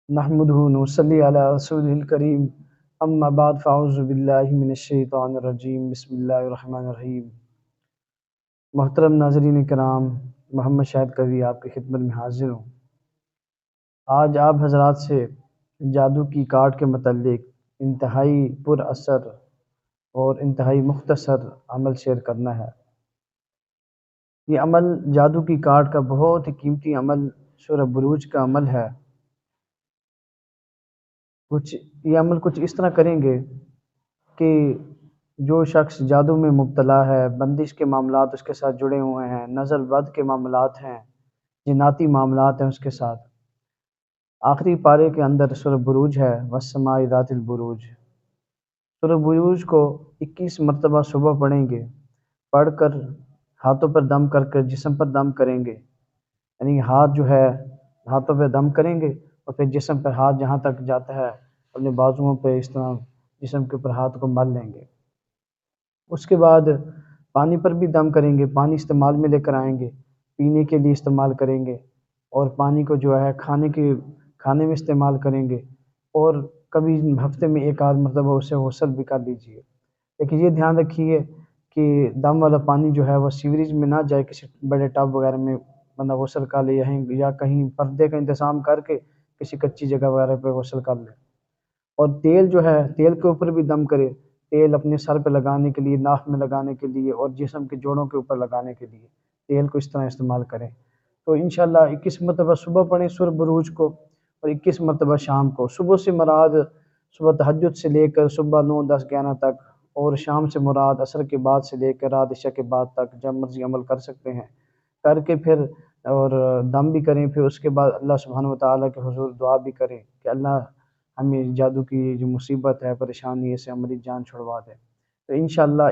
نحمده ونصلي على رسوله الكريم اما بعد فاعوذ باللہ من الشیطان الرجیم بسم اللہ الرحمن الرحیم۔ محترم ناظرین کرام، محمد شاہد قوی آپ کی خدمت میں حاضر ہوں۔ آج آپ حضرات سے جادو کی کارڈ کے متعلق انتہائی پر اثر اور انتہائی مختصر عمل شیئر کرنا ہے۔ یہ عمل جادو کی کارڈ کا بہت ہی قیمتی عمل سورہ بروج کا عمل ہے۔ یہ عمل کچھ اس طرح کریں گے کہ جو شخص جادو میں مبتلا ہے، بندش کے معاملات اس کے ساتھ جڑے ہوئے ہیں، نظر بد کے معاملات ہیں، جناتی معاملات ہیں، اس کے ساتھ آخری پارے کے اندر سورہ بروج ہے، والسماء ذات البروج۔ سورہ بروج کو 21 مرتبہ صبح پڑھیں گے، پڑھ کر ہاتھوں پر دم کر کے جسم پر دم کریں گے، یعنی ہاتھ جو ہے ہاتھوں پہ دم کریں گے اور پھر جسم پر ہاتھ جہاں تک جاتا ہے اپنے بازوؤں پہ اس طرح جسم کے اوپر ہاتھ کو مل لیں گے۔ اس کے بعد پانی پر بھی دم کریں گے، پانی استعمال میں لے کر آئیں گے، پینے کے لیے استعمال کریں گے، اور پانی کو جو ہے کھانے میں استعمال کریں گے، اور کبھی ہفتے میں ایک آدھ مرتبہ اسے غسل بھی کر لیجیے۔ لیکن یہ دھیان رکھیے کہ دم والا پانی جو ہے وہ سیوریج میں نہ جائے، کسی بڑے ٹب وغیرہ میں بندہ غسل کر لے، یا کہیں پردے کا انتظام کر کے کسی کچی جگہ وغیرہ پہ غسل کر لے۔ اور تیل جو ہے تیل کے اوپر بھی دم کرے، تیل اپنے سر پہ لگانے کے لیے، ناک میں لگانے کے لیے، اور جسم کے جوڑوں کے اوپر لگانے کے لیے تیل کو اس طرح استعمال کریں۔ تو انشاءاللہ 21 مرتبہ صبح پڑھیں سورہ بروج کو، اور 21 مرتبہ شام کو۔ صبح سے مراد صبح تہجد سے لے کر صبح 9، 10، 11 تک، اور شام سے مراد عصر کے بعد سے لے کر رات عشاء کے بعد تک، جب مرضی عمل کر سکتے ہیں، کر کے پھر اور دم بھی کریں۔ پھر اس کے بعد اللہ سبحانہ وتعالیٰ کے حضور دعا بھی کریں کہ اللہ ہمیں جادو کی جو مصیبت ہے، پریشانی ہے، سے ہماری جان چھڑوا دے۔ تو انشاءاللہ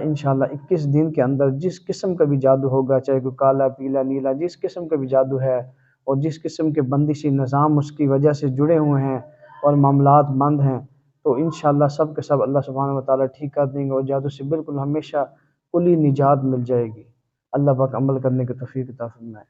21 دن کے اندر جس قسم کا بھی جادو ہوگا، چاہے کوئی کالا، پیلا، نیلا، جس قسم کا بھی جادو ہے، اور جس قسم کے بندشی نظام اس کی وجہ سے جڑے ہوئے ہیں اور معاملات بند ہیں، تو انشاءاللہ سب کے سب اللہ سبحانہ وتعالیٰ ٹھیک کر دیں گے، اور جادو سے بالکل ہمیشہ کلی نجات مل جائے گی۔ اللہ پاک عمل کرنے کی توفیق عطا فرمائے۔